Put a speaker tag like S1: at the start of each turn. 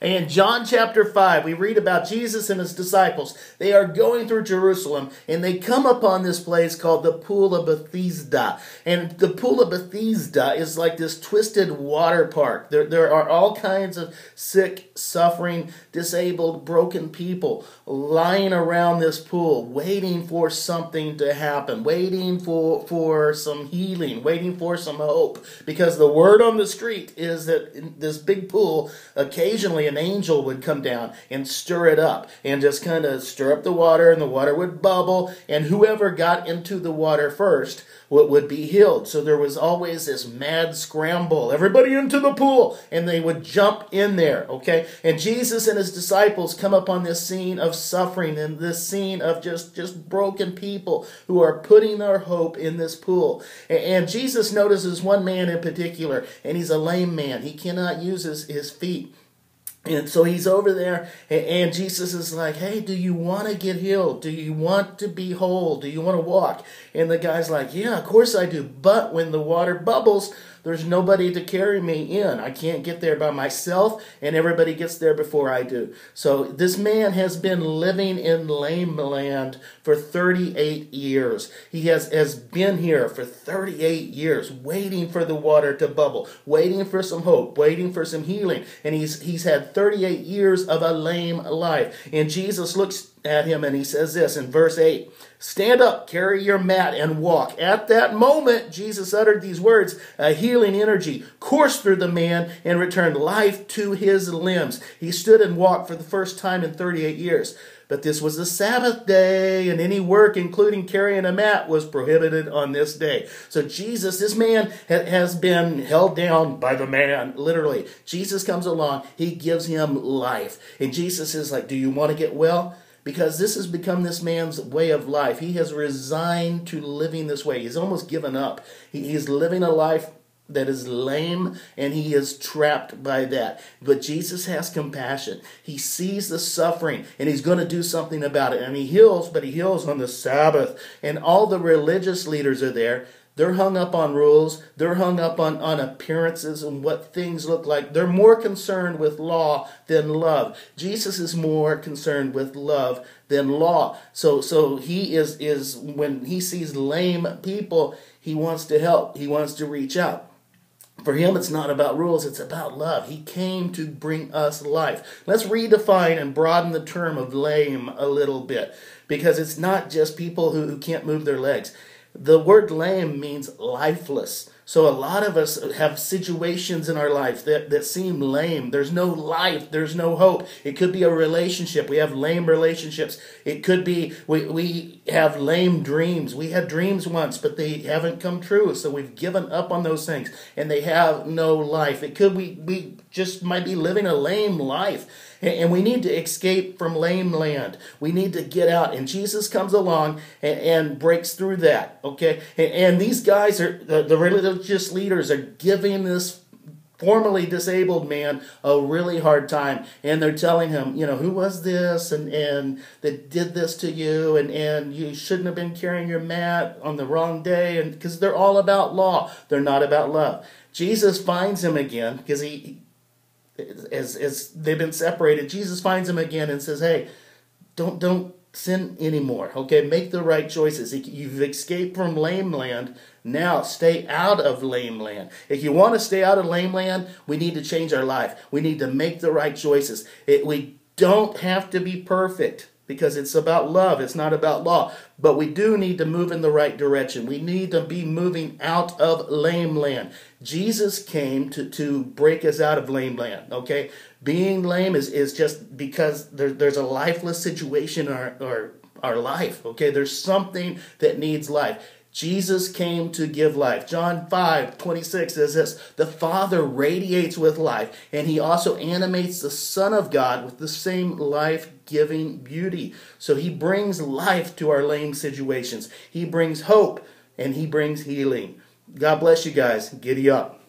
S1: In John chapter 5, we read about Jesus and his disciples. They are going through Jerusalem, and they come upon this place called the Pool of Bethesda. And the Pool of Bethesda is like this twisted water park. There are all kinds of sick, suffering, disabled, broken people lying around this pool, waiting for something to happen, waiting for some healing, waiting for some hope. Because the word on the street is that in this big pool, occasionally an angel would come down and stir it up and just kind of stir up the water, and the water would bubble, and whoever got into the water first would be healed. So there was always this mad scramble. Everybody into the pool, and they would jump in there, okay? And Jesus and his disciples come upon this scene of suffering and this scene of just broken people who are putting their hope in this pool. And Jesus notices one man in particular, and he's a lame man. He cannot use his feet. And so he's over there, and Jesus is like, hey, do you want to get healed? Do you want to be whole? Do you want to walk? And the guy's like, yeah, of course I do. But when the water bubbles, there's nobody to carry me in. I can't get there by myself, and everybody gets there before I do. So this man has been living in lameland for 38 years. He has been here for 38 years, waiting for the water to bubble, waiting for some hope, waiting for some healing. And he's had 38 years of a lame life. And Jesus looks at him and he says this in verse 8, stand up, carry your mat, and walk. At that moment, Jesus uttered these words. A healing energy coursed through the man and returned life to his limbs. He stood and walked for the first time in 38 years. But this was the Sabbath day, and any work, including carrying a mat, was prohibited on this day. So Jesus, this man has been held down by the man, literally. Jesus comes along, he gives him life. And Jesus is like, do you want to get well? Because this has become this man's way of life. He has resigned to living this way. He's almost given up. He's living a life that is lame, and he is trapped by that. But Jesus has compassion. He sees the suffering, and he's going to do something about it. And he heals, but he heals on the Sabbath. And all the religious leaders are there. They're hung up on rules. They're hung up on appearances and what things look like. They're more concerned with law than love. Jesus is more concerned with love than law. So he is when he sees lame people, he wants to help. He wants to reach out. For him, it's not about rules, it's about love. He came to bring us life. Let's redefine and broaden the term of lame a little bit, because it's not just people who can't move their legs. The word lame means lifeless. So a lot of us have situations in our life that seem lame. There's no life. There's no hope. It could be a relationship. We have lame relationships. It could be we have lame dreams. We had dreams once, but they haven't come true. So we've given up on those things, and they have no life. It could we just might be living a lame life. And we need to escape from lame land. We need to get out. And Jesus comes along and breaks through that. Okay? And these guys, the religious leaders, are giving this formerly disabled man a really hard time. And they're telling him, who was this and that did this to you? And you shouldn't have been carrying your mat on the wrong day. And because they're all about law. They're not about love. Jesus finds him again because as they've been separated, Jesus finds him again and says, hey, don't sin anymore, okay? Make the right choices. You've escaped from lame land. Now stay out of lame land. If you want to stay out of lame land, we need to change our life. We need to make the right choices. We don't have to be perfect, because it's about love. It's not about law. But we do need to move in the right direction. We need to be moving out of lame land. Jesus came to break us out of lame land, okay? Being lame is just because there's a lifeless situation in our life, okay? There's something that needs life. Jesus came to give life. John 5:26 says this, the Father radiates with life, and he also animates the Son of God with the same life-giving beauty. So he brings life to our lame situations. He brings hope, and he brings healing. God bless you guys. Giddy up.